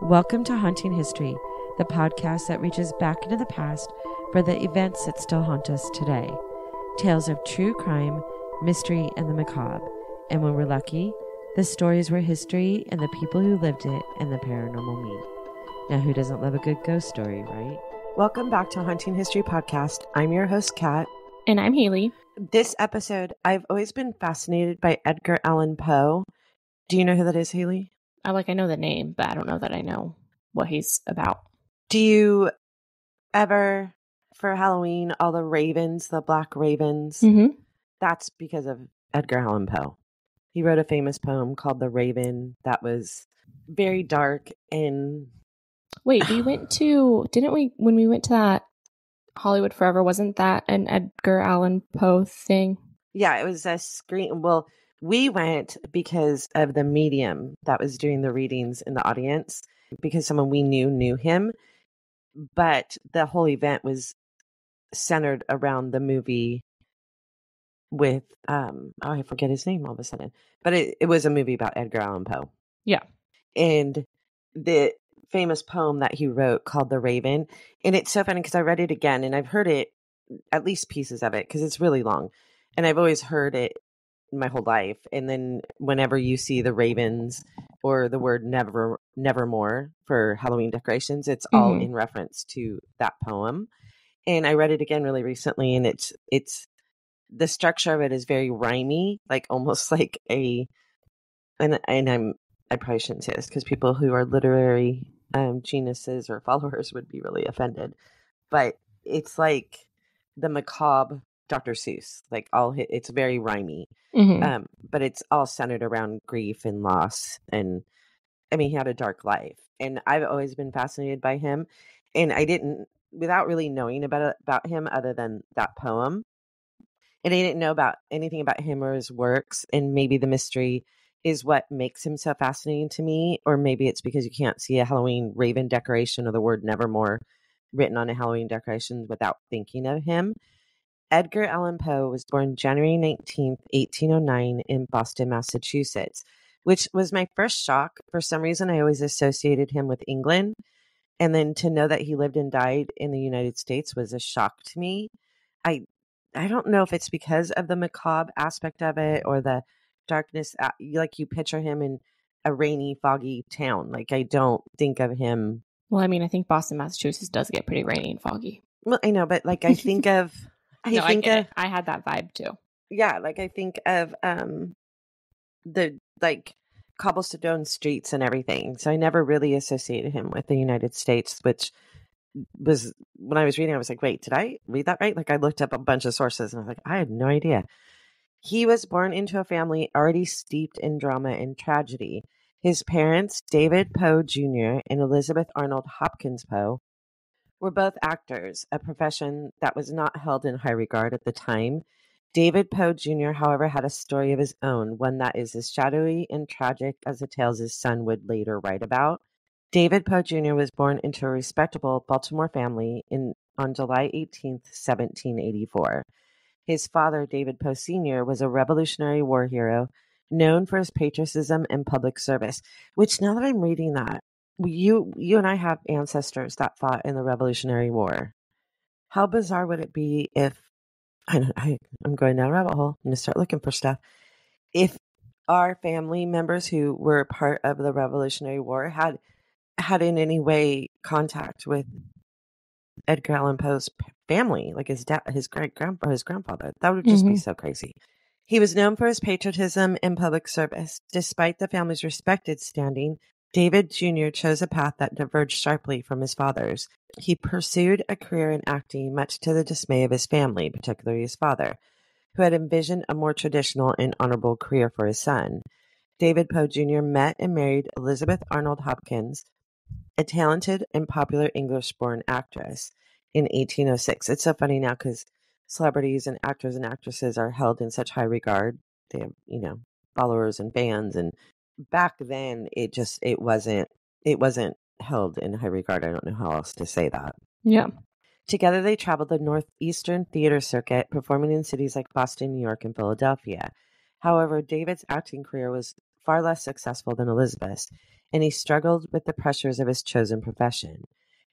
Welcome to Haunting History, the podcast that reaches back into the past for the events that still haunt us today. Tales of true crime, mystery, and the macabre. And when we're lucky, the stories were history and the people who lived it and the paranormal meet. Now, who doesn't love a good ghost story, right? Welcome back to Haunting History Podcast. I'm your host, Kat. And I'm Haley. This episode, I've always been fascinated by Edgar Allan Poe. Do you know who that is, Haley? I know the name, but I don't know that I know what he's about. Do you ever, for Halloween, all the ravens, the black ravens? Mm-hmm. That's because of Edgar Allan Poe. He wrote a famous poem called The Raven that was very dark and... Wait, didn't we, when we went to that Hollywood Forever, wasn't that an Edgar Allan Poe thing? Yeah, it was a screen. Well, we went because of the medium that was doing the readings in the audience, because someone we knew him. But the whole event was centered around the movie with, I forget his name all of a sudden. But it was a movie about Edgar Allan Poe. Yeah. And the famous poem that he wrote called The Raven. And it's so funny because I read it again and I've heard it, at least pieces of it, because it's really long. And I've always heard it my whole life. And then whenever you see the ravens or the word nevermore for Halloween decorations, it's all in reference to that poem. And I read it again really recently, and it's the structure of it is very rhymey, like almost like I probably shouldn't say this because people who are literary geniuses or followers would be really offended, but it's like the macabre Dr. Seuss, like it's very rhymey. But it's all centered around grief and loss. And I mean, he had a dark life, and I've always been fascinated by him. And I didn't, without really knowing about him other than that poem, and I didn't know about anything about him or his works. And maybe the mystery is what makes him so fascinating to me. Or maybe it's because you can't see a Halloween raven decoration or the word nevermore written on a Halloween decoration without thinking of him. Edgar Allan Poe was born January 19th, 1809 in Boston, Massachusetts, which was my first shock. For some reason, I always associated him with England. And then to know that he lived and died in the United States was a shock to me. I don't know if it's because of the macabre aspect of it or the darkness. Like you picture him in a rainy, foggy town. Like I don't think of him. Well, I mean, I think Boston, Massachusetts does get pretty rainy and foggy. Well, I know, but like I think of... I get it. I had that vibe too. Yeah, like I think of the like cobblestone streets and everything. So I never really associated him with the United States, which was when I was reading, I was like, wait, did I read that right? Like I looked up a bunch of sources and I was like, I had no idea. He was born into a family already steeped in drama and tragedy. His parents, David Poe Jr. and Elizabeth Arnold Hopkins Poe, were both actors, a profession that was not held in high regard at the time. David Poe Jr., however, had a story of his own, one that is as shadowy and tragic as the tales his son would later write about. David Poe Jr. was born into a respectable Baltimore family on July 18th, 1784. His father, David Poe Sr., was a Revolutionary War hero known for his patriotism and public service, which now that I'm reading that, you and I have ancestors that fought in the Revolutionary War. How bizarre would it be if I'm going down a rabbit hole. I'm going to start looking for stuff. If our family members who were part of the Revolutionary War had in any way contact with Edgar Allan Poe's family, like his dad, his grandfather, that would just be so crazy. He was known for his patriotism and public service. Despite the family's respected standing, David Jr. chose a path that diverged sharply from his father's. He pursued a career in acting, much to the dismay of his family, particularly his father, who had envisioned a more traditional and honorable career for his son. David Poe Jr. met and married Elizabeth Arnold Hopkins, a talented and popular English-born actress, in 1806. It's so funny now because celebrities and actors and actresses are held in such high regard. They have, followers and fans, and back then it wasn't held in high regard. I don't know how else to say that. Yeah. Together they traveled the Northeastern theater circuit, performing in cities like Boston, New York, and Philadelphia. However, David's acting career was far less successful than Elizabeth's. and he struggled with the pressures of his chosen profession.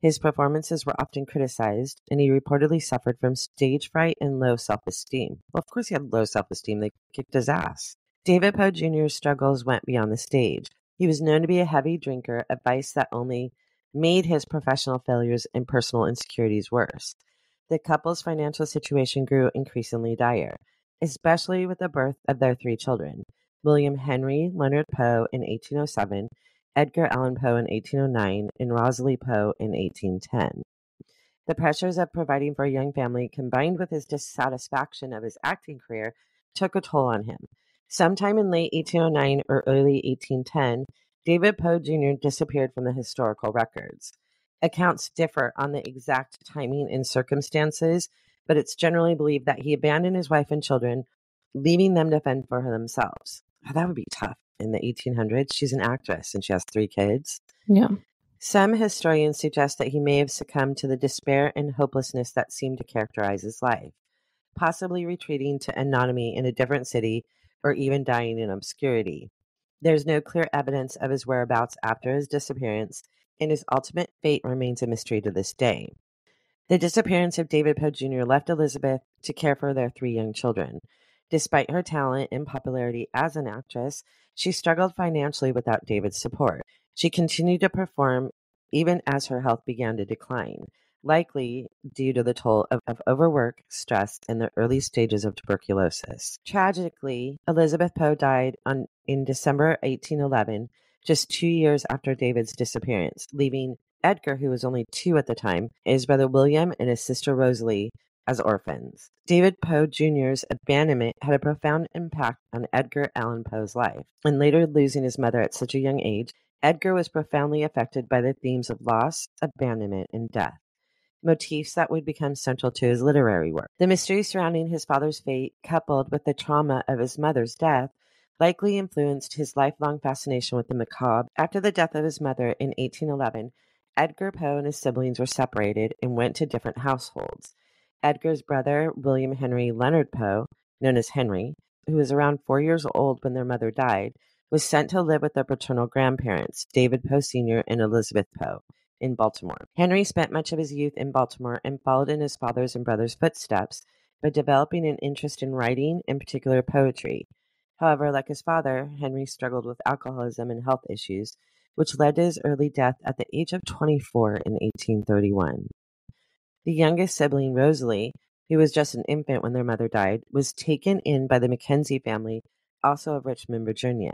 His performances were often criticized, and he reportedly suffered from stage fright and low self-esteem. Well, of course he had low self-esteem. They kicked his ass. David Poe Jr.'s struggles went beyond the stage. He was known to be a heavy drinker, a vice that only made his professional failures and personal insecurities worse. The couple's financial situation grew increasingly dire, especially with the birth of their 3 children, William Henry Leonard Poe in 1807, Edgar Allan Poe in 1809, and Rosalie Poe in 1810. The pressures of providing for a young family, combined with his dissatisfaction of his acting career, took a toll on him. Sometime in late 1809 or early 1810, David Poe Jr. disappeared from the historical records. Accounts differ on the exact timing and circumstances, but it's generally believed that he abandoned his wife and children, leaving them to fend for themselves. Oh, that would be tough in the 1800s. She's an actress and she has 3 kids. Yeah. Some historians suggest that he may have succumbed to the despair and hopelessness that seemed to characterize his life, possibly retreating to anonymity in a different city or even dying in obscurity. There's no clear evidence of his whereabouts after his disappearance, and his ultimate fate remains a mystery to this day. The disappearance of David Poe Jr. left Elizabeth to care for their 3 young children. Despite her talent and popularity as an actress, she struggled financially without David's support. She continued to perform even as her health began to decline, likely due to the toll of overwork, stress, and the early stages of tuberculosis. Tragically, Elizabeth Poe died in December 1811, just 2 years after David's disappearance, leaving Edgar, who was only 2 at the time, and his brother William and his sister Rosalie as orphans. David Poe Jr.'s abandonment had a profound impact on Edgar Allan Poe's life, and later losing his mother at such a young age, Edgar was profoundly affected by the themes of loss, abandonment, and death, motifs that would become central to his literary work. The mystery surrounding his father's fate, coupled with the trauma of his mother's death, likely influenced his lifelong fascination with the macabre. After the death of his mother in 1811, Edgar Poe and his siblings were separated and went to different households. Edgar's brother, William Henry Leonard Poe, known as Henry, who was around 4 years old when their mother died, was sent to live with their paternal grandparents, David Poe Sr. and Elizabeth Poe, in Baltimore. Henry spent much of his youth in Baltimore and followed in his father's and brother's footsteps by developing an interest in writing, in particular poetry. However, like his father, Henry struggled with alcoholism and health issues, which led to his early death at the age of 24 in 1831. The youngest sibling, Rosalie, who was just an infant when their mother died, was taken in by the Mackenzie family, also of Richmond, Virginia.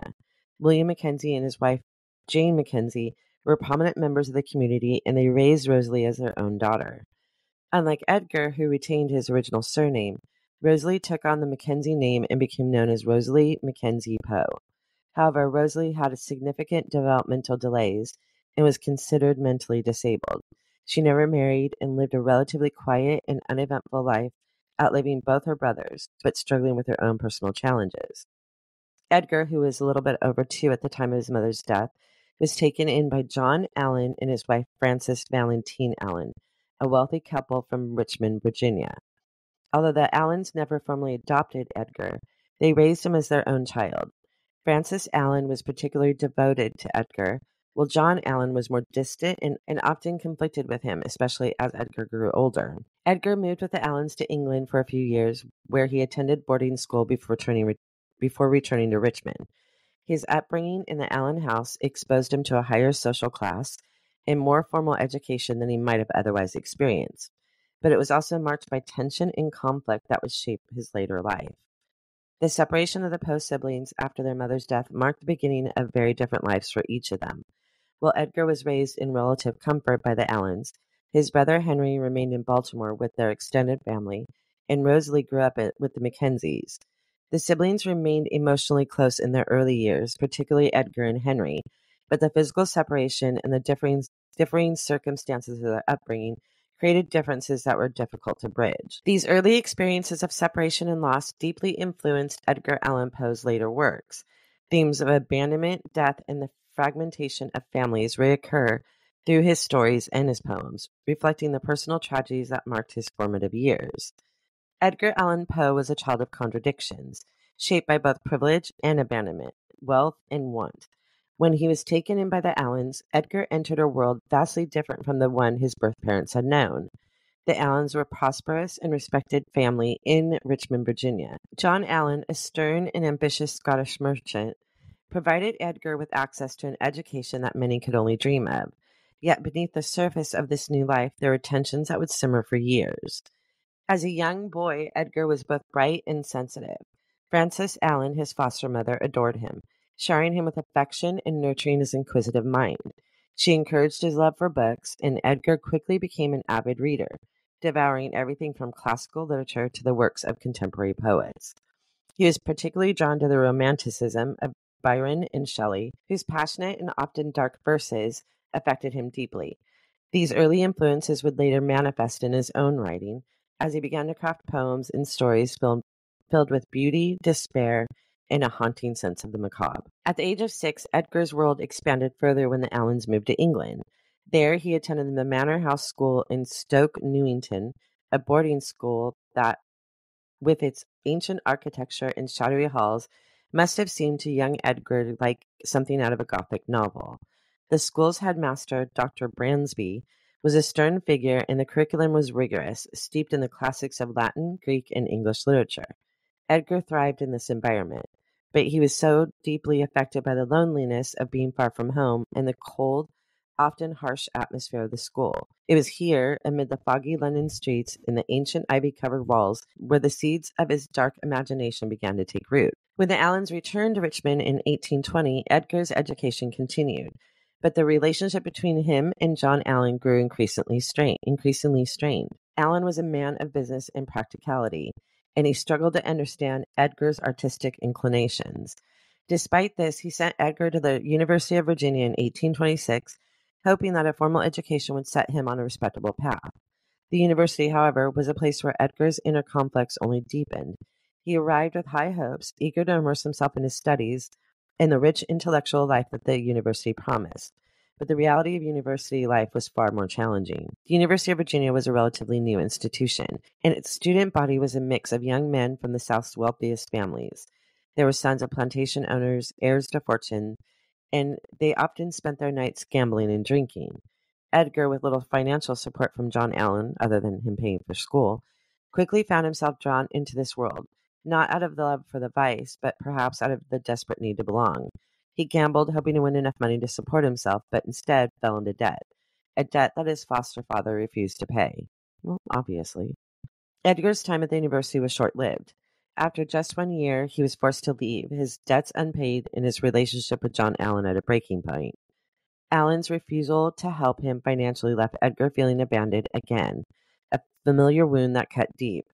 William Mackenzie and his wife, Jane Mackenzie, were prominent members of the community, and they raised Rosalie as their own daughter. Unlike Edgar, who retained his original surname, Rosalie took on the Mackenzie name and became known as Rosalie Mackenzie Poe. However, Rosalie had significant developmental delays and was considered mentally disabled. She never married and lived a relatively quiet and uneventful life, outliving both her brothers, but struggling with her own personal challenges. Edgar, who was a little bit over 2 at the time of his mother's death, was taken in by John Allan and his wife Frances Valentine Allan, a wealthy couple from Richmond, Virginia. Although the Allans never formally adopted Edgar, they raised him as their own child. Frances Allan was particularly devoted to Edgar, while John Allan was more distant and often conflicted with him, especially as Edgar grew older. Edgar moved with the Allans to England for a few years, where he attended boarding school before returning to Richmond. His upbringing in the Allan house exposed him to a higher social class and more formal education than he might have otherwise experienced, but it was also marked by tension and conflict that would shape his later life. The separation of the Poe siblings after their mother's death marked the beginning of very different lives for each of them. While Edgar was raised in relative comfort by the Allans, his brother Henry remained in Baltimore with their extended family, and Rosalie grew up with the Mackenzies. The siblings remained emotionally close in their early years, particularly Edgar and Henry, but the physical separation and the differing circumstances of their upbringing created differences that were difficult to bridge. These early experiences of separation and loss deeply influenced Edgar Allan Poe's later works. Themes of abandonment, death, and the fragmentation of families reoccur through his stories and his poems, reflecting the personal tragedies that marked his formative years. Edgar Allan Poe was a child of contradictions, shaped by both privilege and abandonment, wealth and want. When he was taken in by the Allens, Edgar entered a world vastly different from the one his birth parents had known. The Allens were a prosperous and respected family in Richmond, Virginia. John Allen, a stern and ambitious Scottish merchant, provided Edgar with access to an education that many could only dream of. Yet beneath the surface of this new life, there were tensions that would simmer for years. As a young boy, Edgar was both bright and sensitive. Frances Allen, his foster mother, adored him, showering him with affection and nurturing his inquisitive mind. She encouraged his love for books, and Edgar quickly became an avid reader, devouring everything from classical literature to the works of contemporary poets. He was particularly drawn to the romanticism of Byron and Shelley, whose passionate and often dark verses affected him deeply. These early influences would later manifest in his own writing, as he began to craft poems and stories filled with beauty, despair, and a haunting sense of the macabre. At the age of 6, Edgar's world expanded further when the Allens moved to England. There, he attended the Manor House School in Stoke Newington, a boarding school that, with its ancient architecture and shadowy halls, must have seemed to young Edgar like something out of a Gothic novel. The school's headmaster, Dr. Bransby, was a stern figure, and the curriculum was rigorous, steeped in the classics of Latin, Greek, and English literature. Edgar thrived in this environment, but he was so deeply affected by the loneliness of being far from home and the cold, often harsh atmosphere of the school. It was here, amid the foggy London streets and the ancient ivy-covered walls, where the seeds of his dark imagination began to take root. When the Allens returned to Richmond in 1820, Edgar's education continued, but the relationship between him and John Allen grew increasingly strained. Allen was a man of business and practicality, and he struggled to understand Edgar's artistic inclinations. Despite this, he sent Edgar to the University of Virginia in 1826, hoping that a formal education would set him on a respectable path. The university, however, was a place where Edgar's inner conflicts only deepened. He arrived with high hopes, eager to immerse himself in his studies and the rich intellectual life that the university promised. But the reality of university life was far more challenging. The University of Virginia was a relatively new institution, and its student body was a mix of young men from the South's wealthiest families. There were sons of plantation owners, heirs to fortune, and they often spent their nights gambling and drinking. Edgar, with little financial support from John Allen, other than him paying for school, quickly found himself drawn into this world, not out of the love for the vice, but perhaps out of the desperate need to belong. He gambled, hoping to win enough money to support himself, but instead fell into debt, a debt that his foster father refused to pay. Well, obviously. Edgar's time at the university was short-lived. After just 1 year, he was forced to leave, his debts unpaid and his relationship with John Allen at a breaking point. Allen's refusal to help him financially left Edgar feeling abandoned again, a familiar wound that cut deep.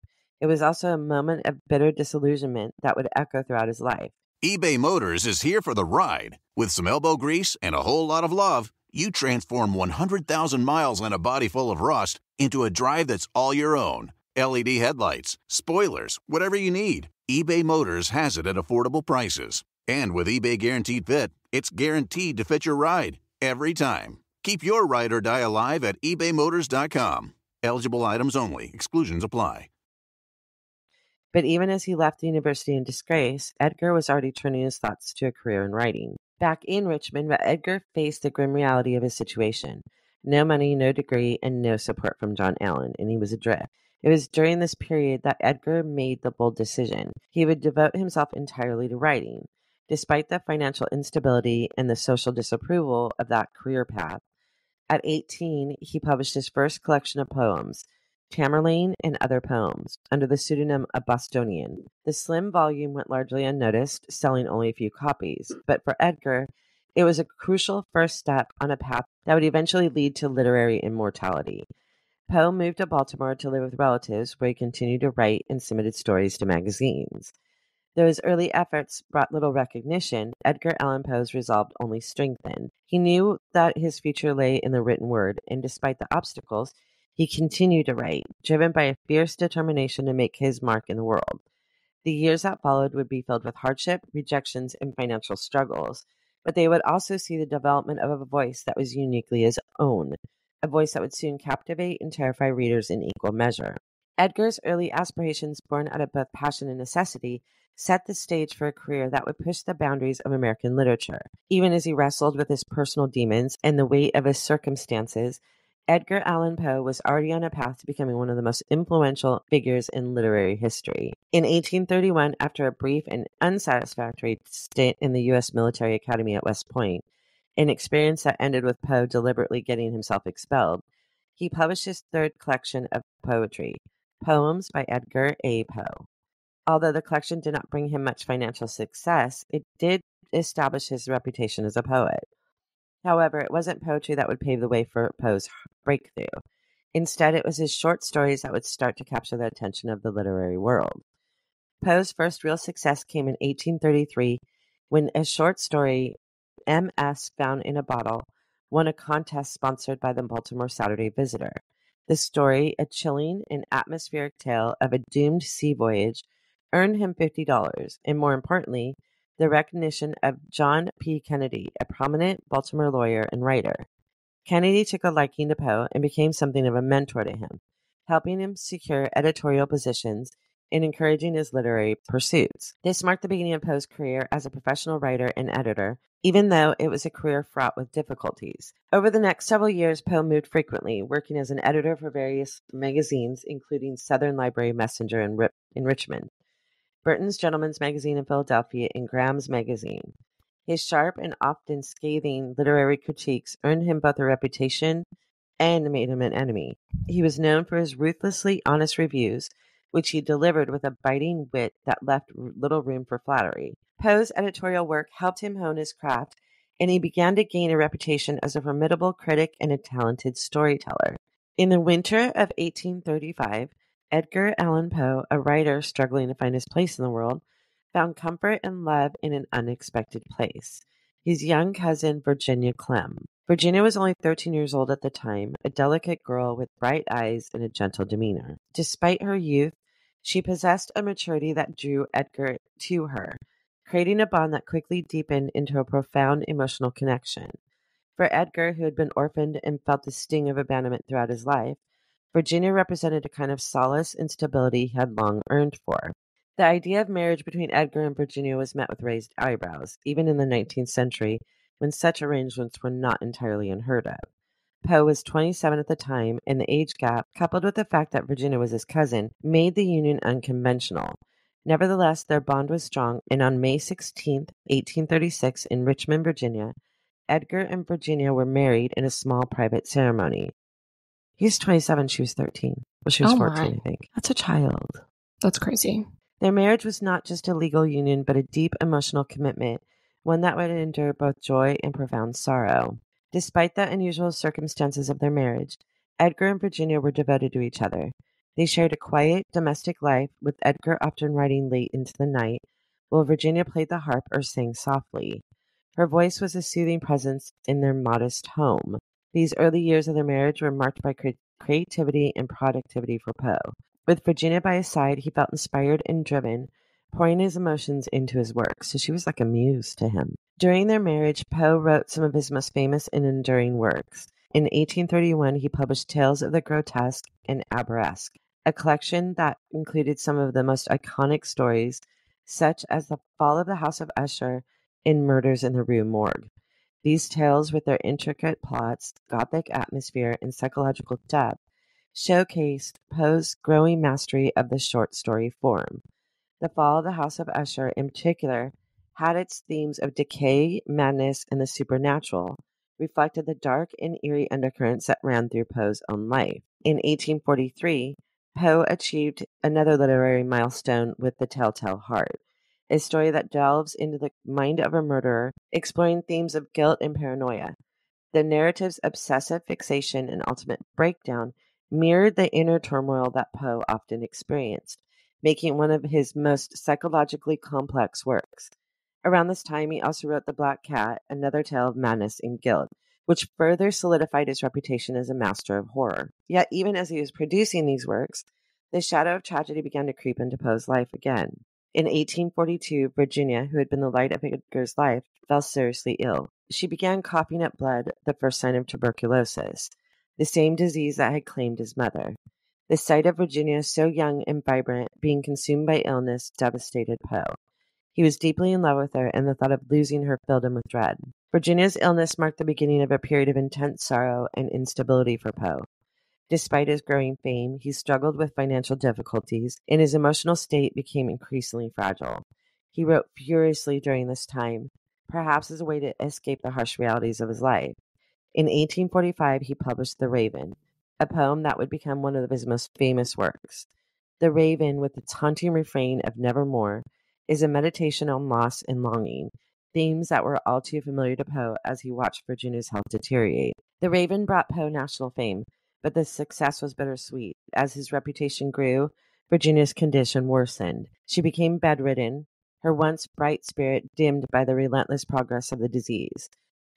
It was also a moment of bitter disillusionment that would echo throughout his life. eBay Motors is here for the ride. With some elbow grease and a whole lot of love, you transform 100,000 miles and a body full of rust into a drive that's all your own. LED headlights, spoilers, whatever you need, eBay Motors has it at affordable prices. And with eBay Guaranteed Fit, it's guaranteed to fit your ride every time. Keep your ride or die alive at ebaymotors.com. Eligible items only. Exclusions apply. But even as he left the university in disgrace, Edgar was already turning his thoughts to a career in writing. Back in Richmond, but Edgar faced the grim reality of his situation. No money, no degree, and no support from John Allen, and he was adrift. It was during this period that Edgar made the bold decision. He would devote himself entirely to writing. Despite the financial instability and the social disapproval of that career path, at 18, he published his first collection of poems, Tamerlane and Other Poems, under the pseudonym of Bostonian. The slim volume went largely unnoticed, selling only a few copies, but for Edgar, it was a crucial first step on a path that would eventually lead to literary immortality. Poe moved to Baltimore to live with relatives, where he continued to write and submitted stories to magazines. Though his early efforts brought little recognition, Edgar Allan Poe's resolve only strengthened. He knew that his future lay in the written word, and despite the obstacles, he continued to write, driven by a fierce determination to make his mark in the world. The years that followed would be filled with hardship, rejections, and financial struggles, but they would also see the development of a voice that was uniquely his own, a voice that would soon captivate and terrify readers in equal measure. Edgar's early aspirations, born out of both passion and necessity, set the stage for a career that would push the boundaries of American literature. Even as he wrestled with his personal demons and the weight of his circumstances, Edgar Allan Poe was already on a path to becoming one of the most influential figures in literary history. In 1831, after a brief and unsatisfactory stint in the U.S. Military Academy at West Point, an experience that ended with Poe deliberately getting himself expelled, he published his third collection of poetry, Poems by Edgar A. Poe. Although the collection did not bring him much financial success, it did establish his reputation as a poet. However, it wasn't poetry that would pave the way for Poe's breakthrough. Instead, it was his short stories that would start to capture the attention of the literary world. Poe's first real success came in 1833 when a short story, M.S. Found in a Bottle, won a contest sponsored by the Baltimore Saturday Visitor. The story, a chilling and atmospheric tale of a doomed sea voyage, earned him $50, and more importantly, the recognition of John P. Kennedy, a prominent Baltimore lawyer and writer. Kennedy took a liking to Poe and became something of a mentor to him, helping him secure editorial positions and encouraging his literary pursuits. This marked the beginning of Poe's career as a professional writer and editor, even though it was a career fraught with difficulties. Over the next several years, Poe moved frequently, working as an editor for various magazines, including Southern Library Messenger in Richmond, Burton's Gentleman's Magazine in Philadelphia, and Graham's Magazine. His sharp and often scathing literary critiques earned him both a reputation and made him an enemy. He was known for his ruthlessly honest reviews, which he delivered with a biting wit that left little room for flattery. Poe's editorial work helped him hone his craft, and he began to gain a reputation as a formidable critic and a talented storyteller. In the winter of 1835, Edgar Allan Poe, a writer struggling to find his place in the world, found comfort and love in an unexpected place. His young cousin, Virginia Clem. Virginia was only 13 years old at the time, a delicate girl with bright eyes and a gentle demeanor. Despite her youth, she possessed a maturity that drew Edgar to her, creating a bond that quickly deepened into a profound emotional connection. For Edgar, who had been orphaned and felt the sting of abandonment throughout his life, Virginia represented a kind of solace and stability he had long earned for. The idea of marriage between Edgar and Virginia was met with raised eyebrows, even in the 19th century, when such arrangements were not entirely unheard of. Poe was 27 at the time, and the age gap, coupled with the fact that Virginia was his cousin, made the union unconventional. Nevertheless, their bond was strong, and on May 16, 1836, in Richmond, Virginia, Edgar and Virginia were married in a small private ceremony. He was 27, she was 13. Well, she was 14, I think. That's a child. That's crazy. Their marriage was not just a legal union, but a deep emotional commitment, one that would endure both joy and profound sorrow. Despite the unusual circumstances of their marriage, Edgar and Virginia were devoted to each other. They shared a quiet, domestic life, with Edgar often writing late into the night, while Virginia played the harp or sang softly. Her voice was a soothing presence in their modest home. These early years of their marriage were marked by creativity and productivity for Poe. With Virginia by his side, he felt inspired and driven, pouring his emotions into his work, so she was like a muse to him. During their marriage, Poe wrote some of his most famous and enduring works. In 1831, he published Tales of the Grotesque and Arabesque, a collection that included some of the most iconic stories, such as The Fall of the House of Usher and Murders in the Rue Morgue. These tales, with their intricate plots, gothic atmosphere, and psychological depth, showcased Poe's growing mastery of the short story form. The Fall of the House of Usher, in particular, had its themes of decay, madness, and the supernatural, reflected the dark and eerie undercurrents that ran through Poe's own life. In 1843, Poe achieved another literary milestone with The Telltale Heart, a story that delves into the mind of a murderer, exploring themes of guilt and paranoia. The narrative's obsessive fixation and ultimate breakdown mirrored the inner turmoil that Poe often experienced, making it one of his most psychologically complex works. Around this time, he also wrote The Black Cat, another tale of madness and guilt, which further solidified his reputation as a master of horror. Yet, even as he was producing these works, the shadow of tragedy began to creep into Poe's life again. In 1842, Virginia, who had been the light of Edgar's life, fell seriously ill. She began coughing up blood, the first sign of tuberculosis, the same disease that had claimed his mother. The sight of Virginia, so young and vibrant, being consumed by illness, devastated Poe. He was deeply in love with her, and the thought of losing her filled him with dread. Virginia's illness marked the beginning of a period of intense sorrow and instability for Poe. Despite his growing fame, he struggled with financial difficulties, and his emotional state became increasingly fragile. He wrote furiously during this time, perhaps as a way to escape the harsh realities of his life. In 1845, he published The Raven, a poem that would become one of his most famous works. The Raven, with its haunting refrain of nevermore, is a meditation on loss and longing, themes that were all too familiar to Poe as he watched Virginia's health deteriorate. The Raven brought Poe national fame, but the success was bittersweet. As his reputation grew, Virginia's condition worsened. She became bedridden, her once bright spirit dimmed by the relentless progress of the disease.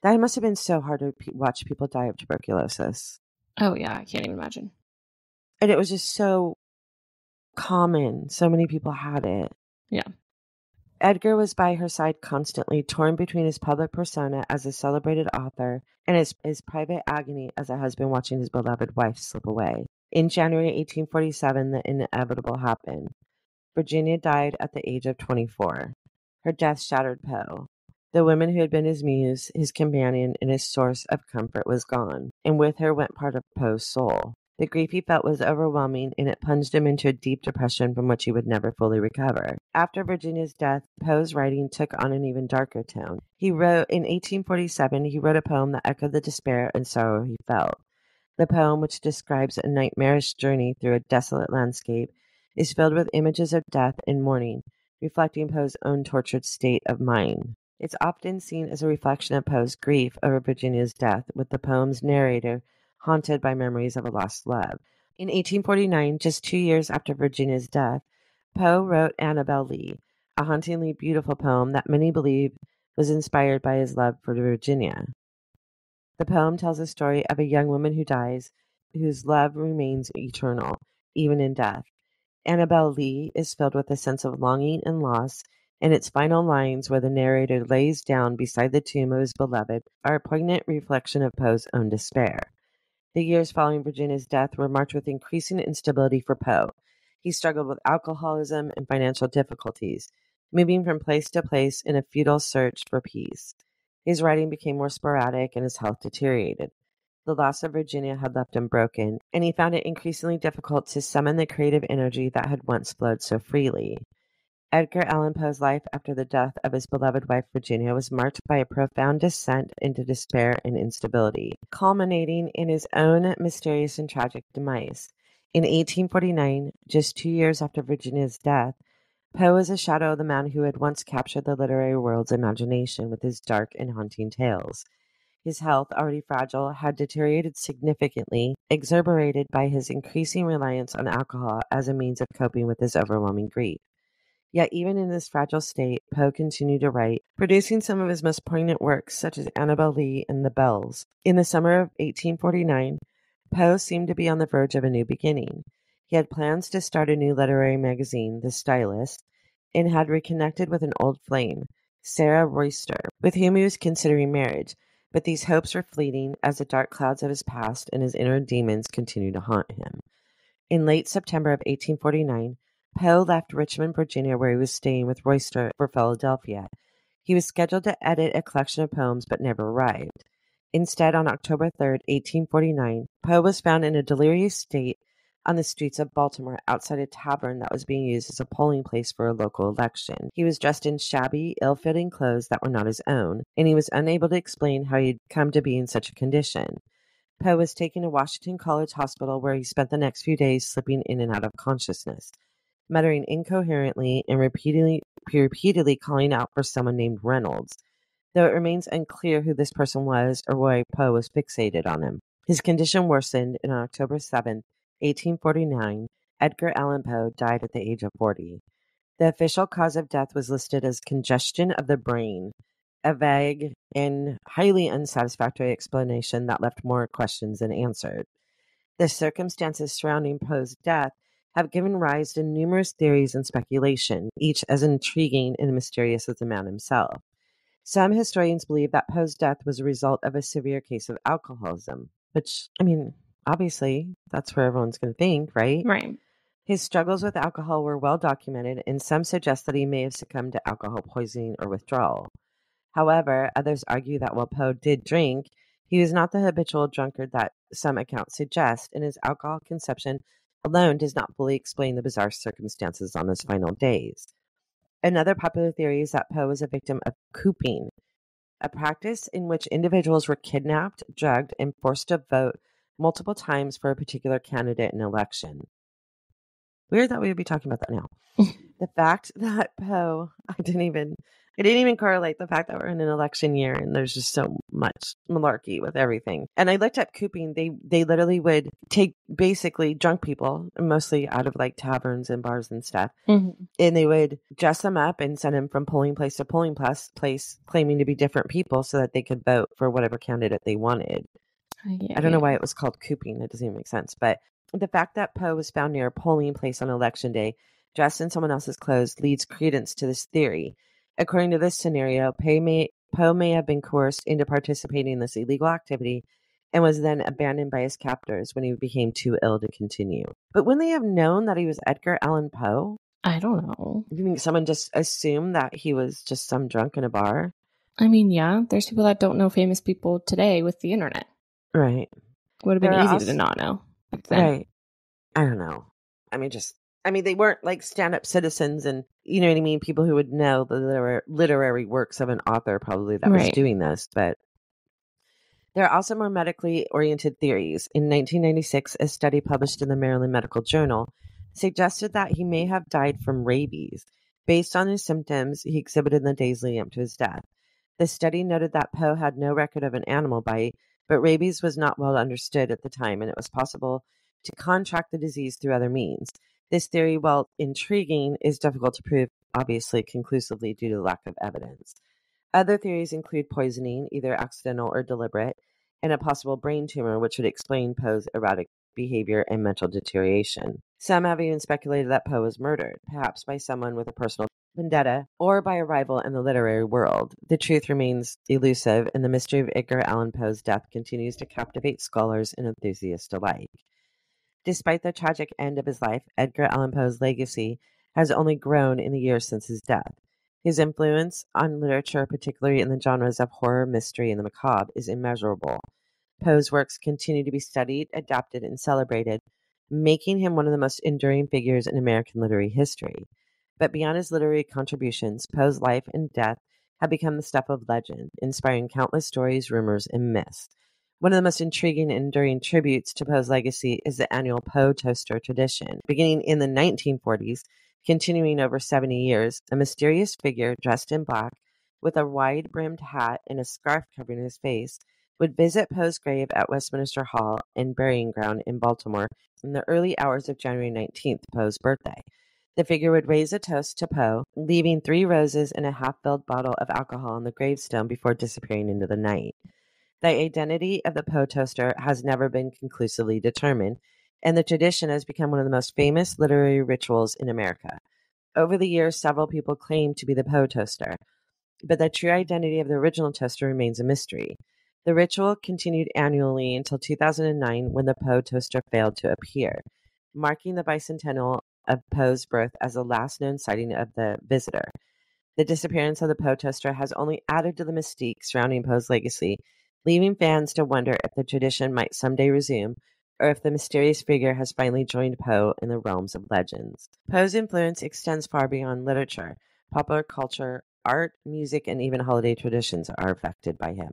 That must have been so hard to watch people die of tuberculosis. Oh, yeah, I can't even imagine. And it was just so common. So many people had it. Yeah. Edgar was by her side constantly, torn between his public persona as a celebrated author and his private agony as a husband watching his beloved wife slip away. In January 1847, the inevitable happened. Virginia died at the age of 24. Her death shattered Poe. The woman who had been his muse, his companion, and his source of comfort was gone, and with her went part of Poe's soul. The grief he felt was overwhelming, and it plunged him into a deep depression from which he would never fully recover. After Virginia's death, Poe's writing took on an even darker tone. In 1847, he wrote a poem that echoed the despair and sorrow he felt. The poem, which describes a nightmarish journey through a desolate landscape, is filled with images of death and mourning, reflecting Poe's own tortured state of mind. It's often seen as a reflection of Poe's grief over Virginia's death, with the poem's narrator haunted by memories of a lost love. In 1849, just 2 years after Virginia's death, Poe wrote Annabel Lee, a hauntingly beautiful poem that many believe was inspired by his love for Virginia. The poem tells a story of a young woman who dies, whose love remains eternal, even in death. Annabel Lee is filled with a sense of longing and loss, and its final lines, where the narrator lays down beside the tomb of his beloved, are a poignant reflection of Poe's own despair. The years following Virginia's death were marked with increasing instability for Poe. He struggled with alcoholism and financial difficulties, moving from place to place in a futile search for peace. His writing became more sporadic and his health deteriorated. The loss of Virginia had left him broken, and he found it increasingly difficult to summon the creative energy that had once flowed so freely. Edgar Allan Poe's life after the death of his beloved wife Virginia was marked by a profound descent into despair and instability, culminating in his own mysterious and tragic demise. In 1849, just 2 years after Virginia's death, Poe was a shadow of the man who had once captured the literary world's imagination with his dark and haunting tales. His health, already fragile, had deteriorated significantly, exacerbated by his increasing reliance on alcohol as a means of coping with his overwhelming grief. Yet even in this fragile state, Poe continued to write, producing some of his most poignant works, such as Annabel Lee and The Bells. In the summer of 1849, Poe seemed to be on the verge of a new beginning. He had plans to start a new literary magazine, The Stylist, and had reconnected with an old flame, Sarah Royster, with whom he was considering marriage. But these hopes were fleeting as the dark clouds of his past and his inner demons continued to haunt him. In late September of 1849, Poe left Richmond, Virginia, where he was staying with Royster, for Philadelphia. He was scheduled to edit a collection of poems, but never arrived. Instead, on October 3, 1849, Poe was found in a delirious state on the streets of Baltimore outside a tavern that was being used as a polling place for a local election. He was dressed in shabby, ill-fitting clothes that were not his own, and he was unable to explain how he had come to be in such a condition. Poe was taken to Washington College Hospital, where he spent the next few days slipping in and out of consciousness, muttering incoherently and repeatedly calling out for someone named Reynolds, though it remains unclear who this person was or why Poe was fixated on him. His condition worsened, and on October 7, 1849, Edgar Allan Poe died at the age of 40. The official cause of death was listed as congestion of the brain, a vague and highly unsatisfactory explanation that left more questions than answered. The circumstances surrounding Poe's death have given rise to numerous theories and speculation, each as intriguing and mysterious as the man himself. Some historians believe that Poe's death was a result of a severe case of alcoholism, which, Obviously, that's where everyone's going to think, right? Right. His struggles with alcohol were well documented, and some suggest that he may have succumbed to alcohol poisoning or withdrawal. However, others argue that while Poe did drink, he was not the habitual drunkard that some accounts suggest, and his alcohol consumption alone does not fully explain the bizarre circumstances on his final days. Another popular theory is that Poe was a victim of cooping, a practice in which individuals were kidnapped, drugged, and forced to vote multiple times for a particular candidate in an election. Weird that we would be talking about that now. The fact that Poe, I didn't even correlate the fact that we're in an election year and there's just so much malarkey with everything. And I looked up cooping. They literally would take basically drunk people, mostly out of like taverns and bars and stuff, and they would dress them up and send them from polling place to polling place, claiming to be different people so that they could vote for whatever candidate they wanted. I don't know why it was called cooping. That doesn't even make sense. But the fact that Poe was found near a polling place on election day, dressed in someone else's clothes, leads credence to this theory. According to this scenario, Poe may have been coerced into participating in this illegal activity and was then abandoned by his captors when he became too ill to continue. But wouldn't they have known that he was Edgar Allan Poe? I don't know. You think someone just assumed that he was just some drunk in a bar? I mean, yeah, there's people that don't know famous people today with the internet. Right. Would have been easy to not know back then. Right. I don't know. I mean, they weren't like stand-up citizens and, you know what I mean, people who would know the literary works of an author probably that was doing this. But there are also more medically oriented theories. In 1996, a study published in the Maryland Medical Journal suggested that he may have died from rabies. Based on his symptoms he exhibited in the days leading up to his death. The study noted that Poe had no record of an animal bite, but rabies was not well understood at the time, and it was possible to contract the disease through other means. This theory, while intriguing, is difficult to prove, obviously, conclusively due to the lack of evidence. Other theories include poisoning, either accidental or deliberate, and a possible brain tumor, which would explain Poe's erratic behavior and mental deterioration. Some have even speculated that Poe was murdered, perhaps by someone with a personal vendetta or by a rival in the literary world. The truth remains elusive, and the mystery of Edgar Allan Poe's death continues to captivate scholars and enthusiasts alike. Despite the tragic end of his life, Edgar Allan Poe's legacy has only grown in the years since his death. His influence on literature, particularly in the genres of horror, mystery, and the macabre, is immeasurable. Poe's works continue to be studied, adapted, and celebrated, making him one of the most enduring figures in American literary history. But beyond his literary contributions, Poe's life and death have become the stuff of legend, inspiring countless stories, rumors, and myths. One of the most intriguing and enduring tributes to Poe's legacy is the annual Poe Toaster tradition. Beginning in the 1940s, continuing over 70 years, a mysterious figure dressed in black with a wide-brimmed hat and a scarf covering his face would visit Poe's grave at Westminster Hall and Burying Ground in Baltimore in the early hours of January 19th, Poe's birthday. The figure would raise a toast to Poe, leaving 3 roses and a half-filled bottle of alcohol on the gravestone before disappearing into the night. The identity of the Poe Toaster has never been conclusively determined, and the tradition has become one of the most famous literary rituals in America. Over the years, several people claim to be the Poe Toaster, but the true identity of the original toaster remains a mystery. The ritual continued annually until 2009 when the Poe Toaster failed to appear, marking the bicentennial of Poe's birth as the last known sighting of the visitor. The disappearance of the Poe Toaster has only added to the mystique surrounding Poe's legacy, leaving fans to wonder if the tradition might someday resume, or if the mysterious figure has finally joined Poe in the realms of legends. Poe's influence extends far beyond literature. Popular culture, art, music, and even holiday traditions are affected by him.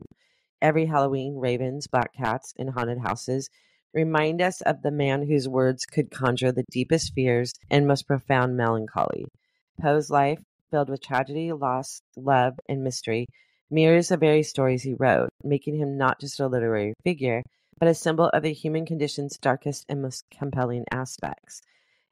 Every Halloween, ravens, black cats, and haunted houses remind us of the man whose words could conjure the deepest fears and most profound melancholy. Poe's life, filled with tragedy, loss, love, and mystery, mirrors the very stories he wrote, making him not just a literary figure, but a symbol of the human condition's darkest and most compelling aspects.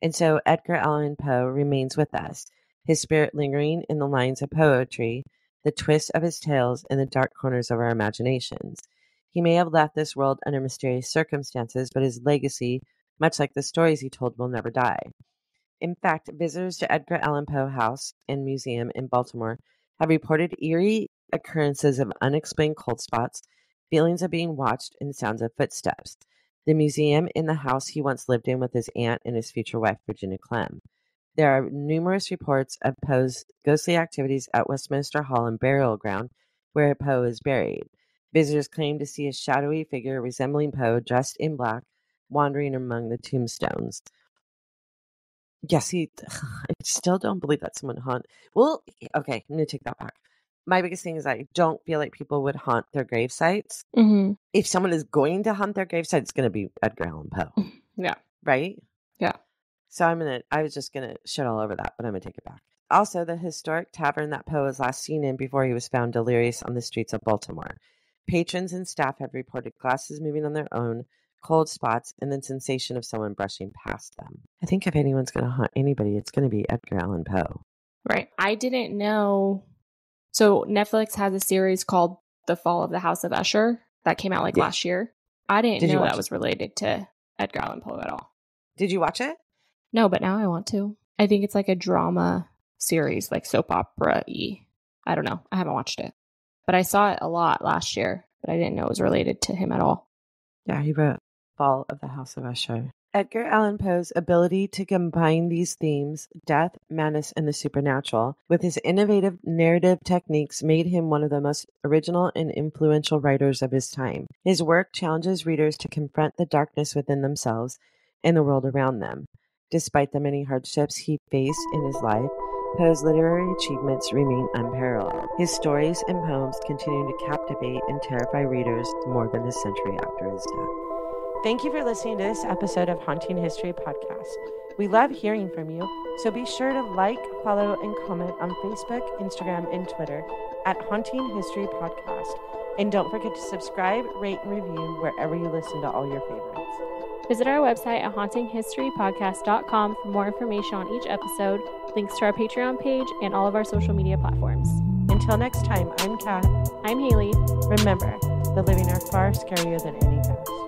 And so Edgar Allan Poe remains with us, his spirit lingering in the lines of poetry, the twists of his tales, and the dark corners of our imaginations. He may have left this world under mysterious circumstances, but his legacy, much like the stories he told, will never die. In fact, visitors to Edgar Allan Poe House and Museum in Baltimore have reported eerie occurrences of unexplained cold spots, feelings of being watched, and sounds of footsteps. the museum in the house he once lived in with his aunt and his future wife, Virginia Clem. There are numerous reports of Poe's ghostly activities at Westminster Hall and Burial Ground, where Poe is buried. Visitors claim to see a shadowy figure resembling Poe, dressed in black, wandering among the tombstones. Yeah, see, I still don't believe that someone haunt. Well, okay, I'm going to take that back. My biggest thing is I don't feel like people would haunt their grave sites. Mm-hmm. If someone is going to haunt their grave site, it's going to be Edgar Allan Poe. Yeah. Right? Yeah. So I was just going to shit all over that, but I'm going to take it back. Also, the historic tavern that Poe was last seen in before he was found delirious on the streets of Baltimore. Patrons and staff have reported glasses moving on their own, cold spots, and the sensation of someone brushing past them. I think if anyone's going to haunt anybody, it's going to be Edgar Allan Poe. Right. I didn't know. So Netflix has a series called The Fall of the House of Usher that came out last year. I didn't know that was related to Edgar Allan Poe at all. Did you watch it? No, but now I want to. I think it's like a drama series, like soap opera-y. I don't know. I haven't watched it. But I saw it a lot last year, but I didn't know it was related to him at all. Yeah, he wrote Fall of the House of Usher. Edgar Allan Poe's ability to combine these themes, death, madness, and the supernatural, with his innovative narrative techniques made him one of the most original and influential writers of his time. His work challenges readers to confront the darkness within themselves and the world around them. Despite the many hardships he faced in his life, Poe's literary achievements remain unparalleled. His stories and poems continue to captivate and terrify readers more than a century after his death. Thank you for listening to this episode of Haunting History Podcast. We love hearing from you, so be sure to like, follow, and comment on Facebook, Instagram, and Twitter at Haunting History Podcast. And don't forget to subscribe, rate, and review wherever you listen to all your favorites. Visit our website at hauntinghistorypodcast.com for more information on each episode, links to our Patreon page, and all of our social media platforms. Until next time, I'm Kat. I'm Haley. Remember, the living are far scarier than any ghost.